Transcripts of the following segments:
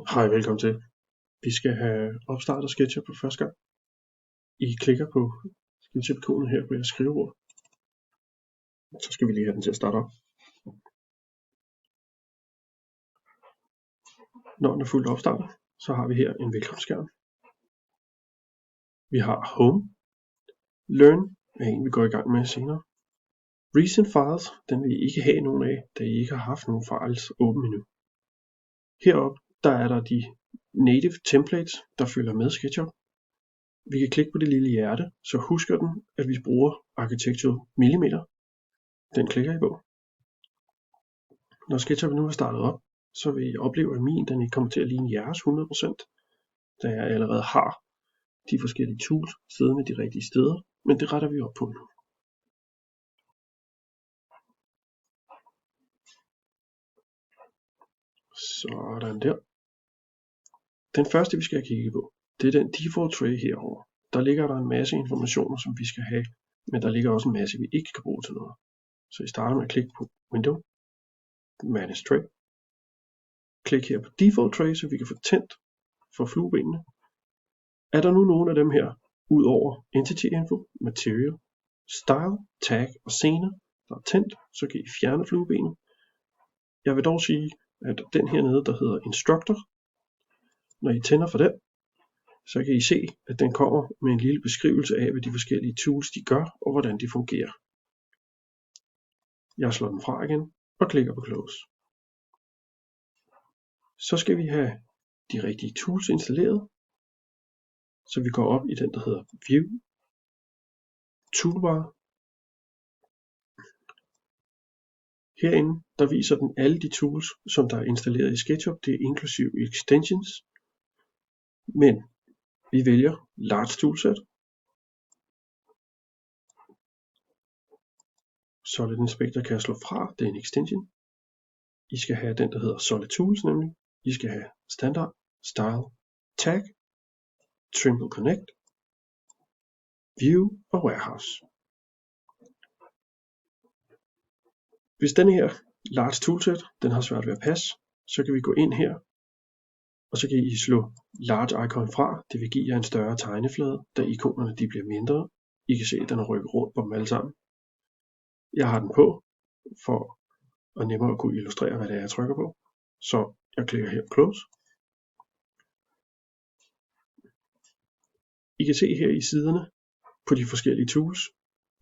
Hej, velkommen til. Vi skal have opstartet SketchUp for første gang. I klikker på SketchUp-ikonet her på jeres skrivebord. Så skal vi lige have den til at starte op. Når den er fuldt opstartet, så har vi her en velkomstskærm. Vi har Home. Learn er en, vi går i gang med senere. Recent Files, den vil I ikke have nogen af, da I ikke har haft nogen files åbne endnu. Heroppe, der er der de native templates, der følger med SketchUp. Vi kan klikke på det lille hjerte, så husker den, at vi bruger Architectural Millimeter. Den klikker I på. Når SketchUp nu er startet op, så vil I opleve, at min den ikke kommer til at ligne jeres 100%, da jeg allerede har de forskellige tools siddende de rigtige steder, men det retter vi op på nu. Sådan der. Den første vi skal kigge på, det er den default tray herover. Der ligger der en masse informationer, som vi skal have, men der ligger også en masse, vi ikke kan bruge til noget. Så I starter med at klikke på Window, Manage Tray. Klik her på Default Tray, så vi kan få tændt for fluebenene. Er der nu nogen af dem her, udover Entity Info, Material, Style, Tag og Scene, der er tændt, så kan I fjerne fluebenet. Jeg vil dog sige, at den her nede, der hedder Instructor, når I tænder for den, så kan I se, at den kommer med en lille beskrivelse af, hvad de forskellige tools de gør, og hvordan de fungerer. Jeg slår den fra igen og klikker på Close. Så skal vi have de rigtige tools installeret, så vi går op i den, der hedder View, Toolbar. Herinde, der viser den alle de tools, som der er installeret i SketchUp, det er inklusive extensions. Men vi vælger Large Toolset. Solid Inspector kan jeg slå fra, det er en extension. I skal have den, der hedder Solid Tools nemlig. I skal have Standard, Style, Tag, Trimble Connect, View og Warehouse. Hvis denne her Large Toolset, den har svært ved at passe, så kan vi gå ind her, og så kan I slå Large Icon fra. Det vil give jer en større tegneflade, da ikonerne de bliver mindre. I kan se, at den er rykket rundt på dem alle sammen. Jeg har den på, for at nemmere at kunne illustrere, hvad det er, jeg trykker på. Så jeg klikker her på Close. I kan se her i siderne på de forskellige tools.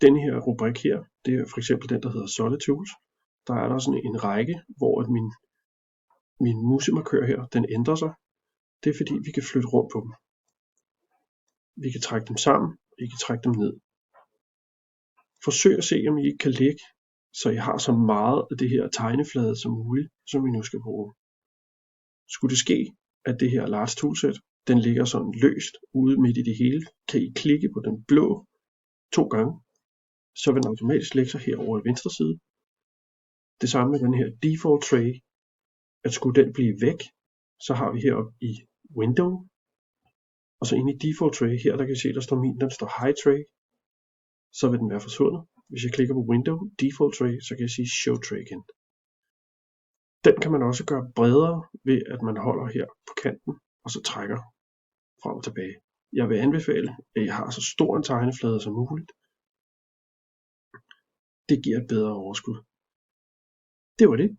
Denne her rubrik her, det er for eksempel den, der hedder Solid Tools. Der er der sådan en række, hvor at min musemarkør her, den ændrer sig. Det er fordi, vi kan flytte rundt på dem. Vi kan trække dem sammen, og I kan trække dem ned. Forsøg at se, om I ikke kan lægge, så I har så meget af det her tegneflade som muligt, som vi nu skal bruge. Skulle det ske, at det her Large Toolset, den ligger sådan løst ude midt i det hele, kan I klikke på den blå 2 gange, så vil den automatisk lægge sig herovre i venstre side. Det samme med den her Default Tray, at skulle den blive væk, så har vi heroppe i Window, og så inde i Default Tray her, der kan I se, der står den står High Tray, så vil den være forsvundet. Hvis jeg klikker på Window, Default Tray, så kan jeg sige Show Tray igen. Den kan man også gøre bredere ved, at man holder her på kanten, og så trækker frem og tilbage. Jeg vil anbefale, at I har så stor en tegneflade som muligt. Det giver et bedre overskud. Det var det.